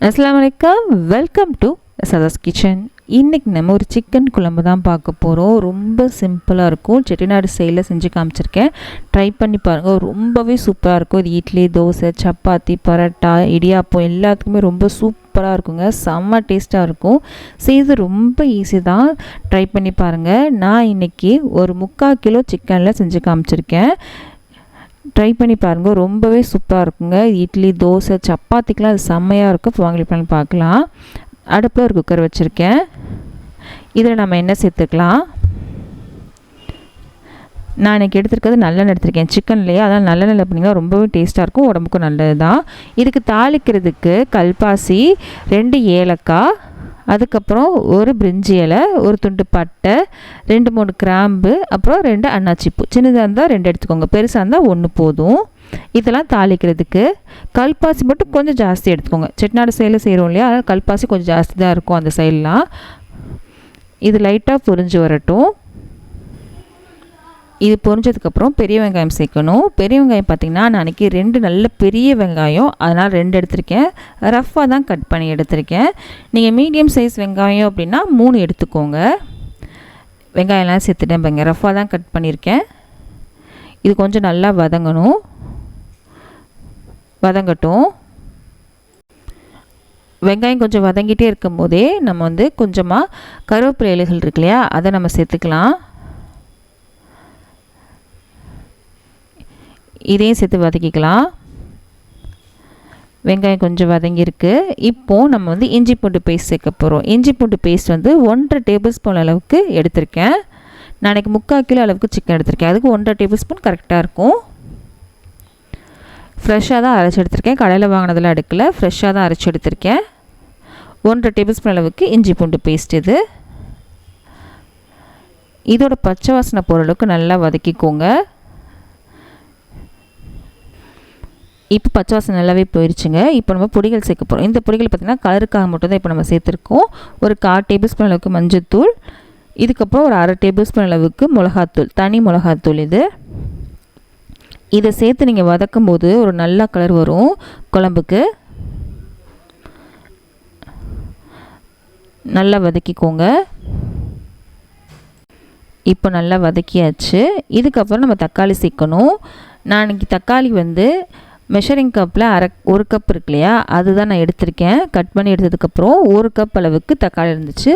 அஸ்ஸலாமு அலைக்கும். Welcome to Sadha's kitchen. இன்றைக்கி நம்ம ஒரு சிக்கன் குழம்பு தான் பார்க்க போகிறோம். ரொம்ப சிம்பிளாக இருக்கும். செட்டிநாடு ஸ்டைலில் செஞ்சு காமிச்சிருக்கேன். ட்ரை பண்ணி பாருங்கள். ரொம்பவே சூப்பராக இருக்கும். இது இட்லி, தோசை, சப்பாத்தி, பரோட்டா, இடியாப்பம் எல்லாத்துக்குமே ரொம்ப சூப்பராக இருக்குங்க. செம்ம டேஸ்ட்டாக இருக்கும். செய்து ரொம்ப ஈஸி தான். ட்ரை பண்ணி பாருங்கள். நான் இன்றைக்கி ஒரு 3/4 கிலோ சிக்கனில் செஞ்சு காமிச்சிருக்கேன். ட்ரை பண்ணி பாருங்கள். ரொம்பவே சூப்பராக இருக்குங்க. இட்லி, தோசை, சப்பாத்திக்கெலாம் அது செம்மையாக இருக்கும். இப்போ வாங்கி பண்ணி பார்க்கலாம். அடுப்பில் ஒரு குக்கர் வச்சுருக்கேன். இதில் நம்ம என்ன சேர்த்துக்கலாம். நான் இன்றைக்கி எடுத்துருக்கிறது நல்லெண்ணெய் எடுத்திருக்கேன் சிக்கன்லேயே. அதனால் நல்லெண்ணெய் பண்ணிங்கன்னா ரொம்பவே டேஸ்ட்டாக இருக்கும். உடம்புக்கும் நல்லது தான். இதுக்கு தாளிக்கிறதுக்கு கல்பாசி, 2 ஏலக்காய், அதுக்கப்புறம் ஒரு பிரிஞ்சி இலை, ஒரு துண்டு பட்டை, 2-3 கிராம்பு, அப்புறம் 2 அன்னாச்சிப்பூ. சின்னதாக இருந்தால் 2 எடுத்துக்கோங்க, பெருசாக இருந்தால் 1 போதும். இதெல்லாம் தாளிக்கிறதுக்கு கல்பாசி மட்டும் கொஞ்சம் ஜாஸ்தி எடுத்துக்கோங்க. செட்டிநாடு சைடில் செய்கிறோம் இல்லையா, அதனால் கல்பாசி கொஞ்சம் ஜாஸ்தி தான் இருக்கும் அந்த சைட்லாம். இது லைட்டாக பொரிஞ்சு வரட்டும். இது பொரிஞ்சதுக்கப்புறம் பெரிய வெங்காயம் சேர்க்கணும். பெரிய வெங்காயம் பார்த்திங்கன்னா நான் அன்றைக்கி 2 நல்ல பெரிய வெங்காயம், அதனால் 2 எடுத்திருக்கேன். ரஃப்பாக தான் கட் பண்ணி எடுத்திருக்கேன். நீங்கள் மீடியம் சைஸ் வெங்காயம் அப்படின்னா 3 எடுத்துக்கோங்க. வெங்காயம்லாம் சேர்த்துட்டேன் பாருங்க. ரஃப்பாக தான் கட் பண்ணியிருக்கேன். இது கொஞ்சம் நல்லா வதங்கட்டும். வெங்காயம் கொஞ்சம் வதங்கிட்டே இருக்கும் போதே நம்ம கொஞ்சமாக கருவேப்பிலை இலைகள் இருக்கு இல்லையா, அதை நம்ம சேர்த்துக்கலாம். இதையும் சேர்த்து வதக்கிக்கலாம். வெங்காயம் கொஞ்சம் வதங்கியிருக்கு. இப்போது நம்ம இஞ்சி பூண்டு பேஸ்ட் சேர்க்க போகிறோம். இஞ்சி பூண்டு பேஸ்ட் 1.5 டேபிள் ஸ்பூன் அளவுக்கு எடுத்திருக்கேன். நான் இன்றைக்கி 3/4 கிலோ அளவுக்கு சிக்கன் எடுத்திருக்கேன். அதுக்கு 1.5 டேபிள் ஸ்பூன் கரெக்டாக இருக்கும். ஃப்ரெஷ்ஷாக தான் அரைச்சி எடுத்திருக்கேன். கடையில் வாங்கினதெல்லாம் எடுக்கலை, ஃப்ரெஷ்ஷாக தான் அரைச்சி எடுத்திருக்கேன். 1.5 டேபிள் ஸ்பூன் அளவுக்கு இஞ்சி பூண்டு பேஸ்ட். இதோட பச்சை வாசனை போகிற அளவுக்கு நல்லா வதக்கிக்கோங்க. இப்போ பச்சை வாசனை நல்லாவே போயிடுச்சுங்க. இப்போ நம்ம பொடிகள் சேர்க்க போகிறோம். இந்த பொடிகள் பார்த்திங்கன்னா கலருக்காக மட்டும் தான் இப்போ நம்ம சேர்த்துருக்கோம். ஒரு 1/4 டேபிள் ஸ்பூன் அளவுக்கு மஞ்சள்தூள், இதுக்கப்புறம் ஒரு 1/2 டேபிள் ஸ்பூன் அளவுக்கு மிளகாத்தூள், தனி மிளகாத்தூள். இதை சேர்த்து நீங்கள் வதக்கும் போது ஒரு நல்ல கலர் வரும் குழம்புக்கு. நல்லா வதக்கிக்கோங்க. இப்போ நல்லா வதக்கியாச்சு. இதுக்கப்புறம் நம்ம தக்காளி சேர்க்கணும். நான் இன்றைக்கி தக்காளி மெஷரிங் கப்பில் 1 கப் இருக்கு இல்லையா, அதுதான் நான் எடுத்திருக்கேன். கட் பண்ணி எடுத்ததுக்கப்புறம் 1 கப் அளவுக்கு தக்காளி இருந்துச்சு.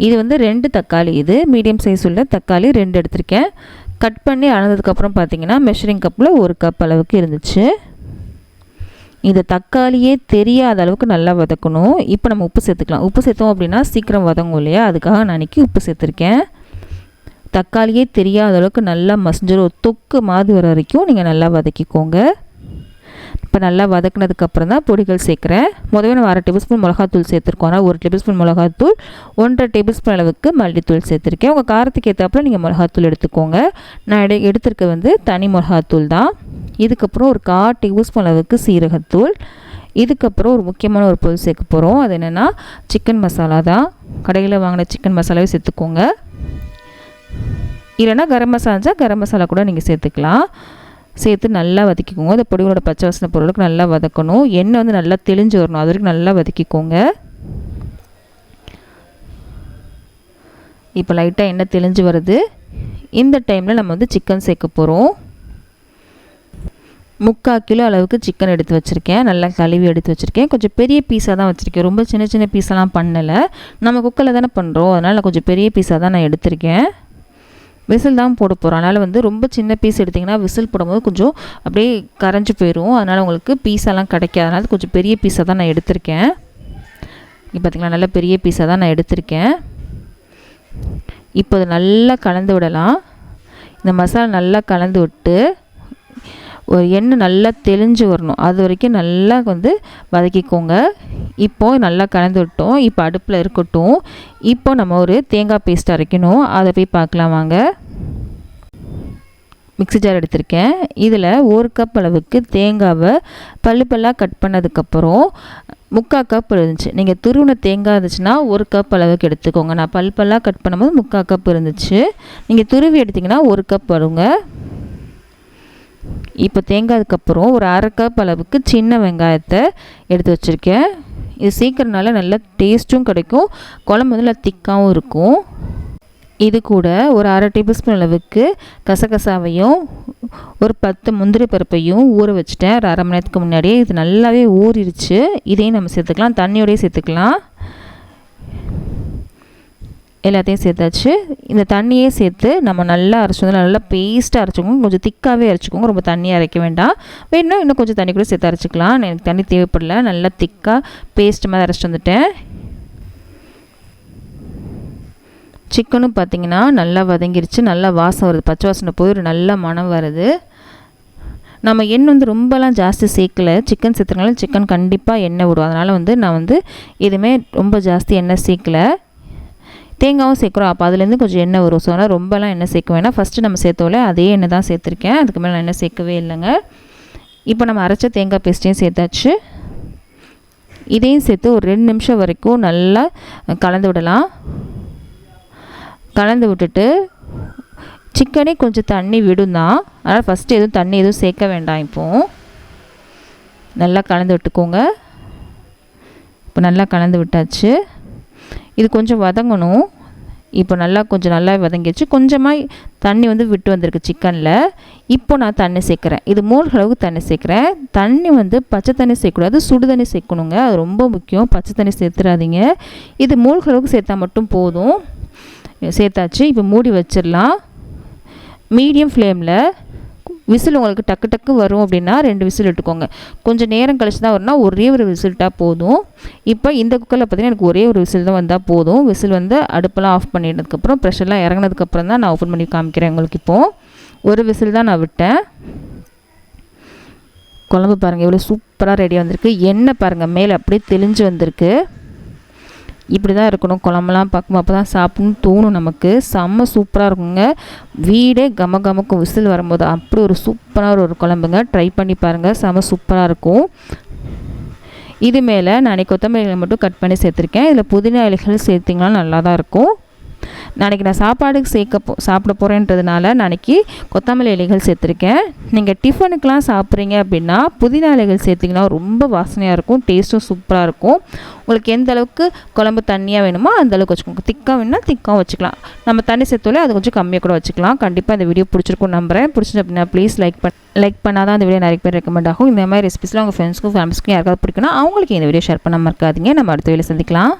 இது 2 தக்காளி, இது மீடியம் சைஸ் உள்ள தக்காளி 2 எடுத்திருக்கேன். கட் பண்ணி அளந்ததுக்கப்புறம் பார்த்திங்கன்னா மெஷரிங் கப்பில் 1 கப் அளவுக்கு இருந்துச்சு. இந்த தக்காளியே தெரியாத அளவுக்கு நல்லா வதக்கணும். இப்போ நம்ம உப்பு சேர்த்துக்கலாம். உப்பு சேர்த்தோம் அப்படின்னா சீக்கிரம் வதங்கும் இல்லையா, அதுக்காக நான் இன்றைக்கி உப்பு சேர்த்துருக்கேன். தக்காளியே தெரியாத அளவுக்கு நல்லா மசிஞ்சிடும். தொக்கு மாதிரி வர வரைக்கும் நீங்கள் நல்லா வதக்கிக்கோங்க. இப்போ நல்லா வதக்கினதுக்கப்புறம் தான் பொடிகள் சேர்க்குறேன். முதவே நம்ம 1/2 டேபிள் ஸ்பூன் மிளகாத்தூள் சேர்த்துருக்கோம். ஆனால் 1 டேபிள் ஸ்பூன் மிளகாத்தூள், 1.5 டேபிள் ஸ்பூன் அளவுக்கு மல்லித்தூள் சேர்த்துருக்கேன். உங்கள் காரத்துக்கு ஏற்றாப்புல நீங்கள் மிளகாத்தூள் எடுத்துக்கோங்க. நான் எடுத்திருக்க தனி மிளகாத்தூள் தான். இதுக்கப்புறம் ஒரு 1/4 டேபிள் ஸ்பூன் அளவுக்கு சீரகத்தூள். இதுக்கப்புறம் ஒரு முக்கியமான ஒரு பொருள் சேர்க்க போகிறோம். அது என்னென்னா சிக்கன் மசாலா தான். கடையில் வாங்கின சிக்கன் மசாலாவே சேர்த்துக்கோங்க. இல்லைனா கரம் மசாலா இருந்தால் கரம் மசாலா கூட நீங்கள் சேர்த்துக்கலாம். சேர்த்து நல்லா வதக்கிக்கோங்க. அந்த பொடிகளோட பச்சை வாசனை பொருளுக்கு நல்லா வதக்கணும். எண்ணெய் நல்லா தெளிஞ்சு வரணும், அது வரைக்கும் நல்லா வதக்கிக்கோங்க. இப்போ லைட்டாக எண்ணெய் தெளிஞ்சு வருது. இந்த டைமில் நம்ம சிக்கன் சேர்க்க போகிறோம். 3/4 கிலோ அளவுக்கு சிக்கன் எடுத்து வச்சுருக்கேன். நல்லா கழுவி எடுத்து வச்சுருக்கேன். கொஞ்சம் பெரிய பீஸாக தான் வச்சுருக்கேன். ரொம்ப சின்ன சின்ன பீஸெல்லாம் பண்ணலை. நம்ம குக்கரில் தானே பண்ணுறோம், அதனால் கொஞ்சம் பெரிய பீஸாக தான் நான் எடுத்திருக்கேன். விசில் தான் போட போகிறோம். அதனால் ரொம்ப சின்ன பீஸ் எடுத்திங்கன்னா விசில் போடும்போது கொஞ்சம் அப்படியே கரைஞ்சி போயிடும். அதனால் உங்களுக்கு பீஸெல்லாம் கிடைக்காது. அதனால் கொஞ்சம் பெரிய பீஸாக தான் நான் எடுத்திருக்கேன். இப்போ பார்த்திங்களா, நல்ல பெரிய பீஸாக தான் நான் எடுத்திருக்கேன். இப்போ அதை நல்லா கலந்து விடலாம். இந்த மசாலா நல்லா கலந்து விட்டு ஒரு எண்ணெய் நல்லா தெளிஞ்சு வரணும், அது வரைக்கும் நல்லா வதக்கிக்கோங்க. இப்போது நல்லா கலந்து விட்டோம். இப்போ அடுப்பில் இருக்கட்டும். இப்போ நம்ம ஒரு தேங்காய் பேஸ்ட் அரைக்கணும். அதை போய் பார்க்கலாம் வாங்க. மிக்ஸி ஜார் எடுத்திருக்கேன். இதில் 1 கப் அளவுக்கு தேங்காவை பல்லாக கட் பண்ணதுக்கப்புறம் 3/4 கப் இருந்துச்சு. நீங்கள் துருவின தேங்காய் இருந்துச்சுன்னா 1 கப் அளவுக்கு எடுத்துக்கோங்க. நான் பல்லாக கட் பண்ணும்போது 3/4 கப் இருந்துச்சு. நீங்கள் துருவி எடுத்திங்கன்னா 1 கப் வருங்க. இப்போ தேங்காய்க்கப்புறம் ஒரு 1/2 கப் அளவுக்கு சின்ன வெங்காயத்தை எடுத்து வச்சுருக்கேன். இது சேர்க்கறனால நல்ல டேஸ்ட்டும் கிடைக்கும், குழம்பு வந்து நல்லா திக்காகவும் இருக்கும். இது கூட ஒரு 1/2 டேபிள் ஸ்பூன் அளவுக்கு கசகசாவையும் ஒரு 10 முந்திரி பருப்பையும் ஊற வச்சுட்டேன் ஒரு 1/2 மணி நேரத்துக்கு முன்னாடியே. இது நல்லாவே ஊறிடுச்சு. இதையும் நம்ம சேர்த்துக்கலாம், தண்ணியோடய சேர்த்துக்கலாம். எல்லாத்தையும் சேர்த்தாச்சு. இந்த தண்ணியே சேர்த்து நம்ம நல்லா அரைச்சோம், நல்லா பேஸ்ட்டாக அரைச்சிக்கோங்க. கொஞ்சம் திக்காகவே அரைச்சிக்கோங்க, ரொம்ப தண்ணியாக அரைக்க வேண்டாம். வேணும்னா இன்னும் கொஞ்சம் தண்ணி கூட சேர்த்து அரைச்சிக்கலாம். எனக்கு தண்ணி தேவைப்படல, நல்லா திக்காக பேஸ்ட் மாதிரி அரைச்சிட்டு வந்துட்டேன். சிக்கனும் பார்த்திங்கன்னா நல்லா வதங்கிருச்சு, நல்லா வாசம் வருது, பச்சை வாசனை போய் ஒரு நல்ல மணம் வருது. நம்ம எண்ணெய் வந்து ரொம்பலாம் ஜாஸ்தி சேர்க்கலை, சிக்கன் சேர்த்துறதுனால சிக்கன் கண்டிப்பாக எண்ணெய் விடும். அதனால் வந்து நான் வந்து எதுவுமே ரொம்ப ஜாஸ்தி எண்ணெய் சேர்க்கலை. தேங்காயும் சேர்க்குறோம், அப்போ அதுலேருந்து கொஞ்சம் எண்ணெய் வரும். ஸோ அதனால் ரொம்பலாம் எண்ணெய் சேர்க்க வேணாம். ஃபஸ்ட்டு நம்ம சேர்த்தோல அதே எண்ணெய் தான் சேர்த்துருக்கேன், அதுக்கு மேலே நான் எண்ணெய் சேர்க்கவே இல்லைங்க. இப்போ நம்ம அரைச்ச தேங்காய் பேஸ்ட்டையும் சேர்த்தாச்சு. இதையும் சேர்த்து ஒரு 2 நிமிஷம் வரைக்கும் நல்லா கலந்து விடலாம். கலந்து விட்டுட்டு சிக்கனே கொஞ்சம் தண்ணி விடும் தான், அதனால் ஃபஸ்ட்டு எதுவும் தண்ணி எதுவும் சேர்க்க வேண்டாம். இப்போது நல்லா கலந்து விட்டுக்கோங்க. இப்போ நல்லா கலந்து விட்டாச்சு. இது கொஞ்சம் வதங்கணும். இப்போ கொஞ்சம் நல்லா வதங்கிடுச்சு. கொஞ்சமாக தண்ணி வந்து விட்டு வந்திருக்கு சிக்கனில். இப்போ நான் தண்ணி சேர்க்குறேன். இது மூழ்கிற அளவுக்கு தண்ணி சேர்க்குறேன். தண்ணி வந்து பச்சை தண்ணி சேர்க்கக்கூடாது, சுடு தண்ணி சேர்க்கணுங்க, அது ரொம்ப முக்கியம். பச்சை தண்ணி சேர்த்துறாதீங்க. இது மூழ்கிற அளவுக்கு சேர்த்தா மட்டும் போதும். சேர்த்தாச்சு. இப்போ மூடி வச்சிடலாம். மீடியம் ஃப்ளேமில் விசில் உங்களுக்கு டக்கு டக்கு வரும் அப்படின்னா 2 விசில் விட்டுக்கோங்க. கொஞ்சம் நேரம் கழிச்சு தான் வரும்னா ஒரே ஒரு விசில்ட்டால் போதும். இப்போ இந்த குக்கரில் பார்த்திங்கன்னா எனக்கு ஒரே ஒரு விசில் தான் வந்தால் போதும். விசில் வந்து அடுப்பெல்லாம் ஆஃப் பண்ணிட்டதுக்கப்புறம் ப்ரெஷர்லாம் இறங்கினதுக்கப்புறம் தான் நான் ஓப்பன் பண்ணி காமிக்கிறேன் உங்களுக்கு. இப்போது ஒரு விசில் தான் நான் விட்டேன். குழம்பு பாருங்கள் எவ்வளோ சூப்பராக ரெடியாக வந்திருக்கு. எண்ணெய் பாருங்கள் மேலே அப்படியே தெளிஞ்சு வந்திருக்கு. இப்படி தான் இருக்கணும் குழம்புலாம் பார்க்கும்போது, அப்போ தான் சாப்பிட்ணுன்னு தோணும் நமக்கு. செம்ம சூப்பராக இருக்குங்க. வீடே கமகமக்கும் விசில் வரும்போது. அப்படி ஒரு சூப்பரான ஒரு குழம்புங்க. ட்ரை பண்ணி பாருங்கள், செம்ம சூப்பராக இருக்கும். இது மேலே நான் கொத்தமல்லி இலை மட்டும் கட் பண்ணி சேர்த்துருக்கேன். இதில் புதினா இலைகள் சேர்த்திங்கன்னா நல்லா தான் இருக்கும். நாளைக்கு நான் சாப்பாடுக்கு சாப்பிட போகிறேன்றதுனால நாளைக்கு கொத்தமல்லி இலைகள் சேர்த்துருக்கேன். நீங்கள் டிஃபனுக்கெலாம் சாப்பிட்றீங்க அப்படின்னா புதினா இலைகள் சேர்த்திங்கன்னா ரொம்ப வாசனையாக இருக்கும், டேஸ்ட்டும் சூப்பராக இருக்கும். உங்களுக்கு எந்த அளவுக்கு குழம்பு தண்ணியாக வேணுமோ அந்த அளவுக்கு வச்சுக்கோங்க. திக்காக வேணும்னா திக்காகவும் வச்சுக்கலாம். நம்ம தண்ணி சேர்த்தோலே அது கொஞ்சம் கம்மியாக கூட வச்சுக்கலாம். கண்டிப்பாக இந்த வீடியோ பிடிச்சிருக்கும் நம்புகிறேன். பிடிச்சிட்டு அப்படின்னா ப்ளீஸ் லைக் பண்ணால் தான் இந்த வீடியோ நிறைய பேர் ரெக்கமெண்ட் ஆகும். இந்த மாதிரி ரெசிபிஸ்லாம் உங்கள் ஃப்ரெண்ட்ஸ்க்கும் ஃபேமிலிஸ்க்கும் யாருக்காவது பிடிக்குன்னா அவங்களுக்கு இந்த வீடியோ ஷேர் பண்ண மறக்காதீங்க. நம்ம அடுத்த வீடியோ சந்திக்கலாம்.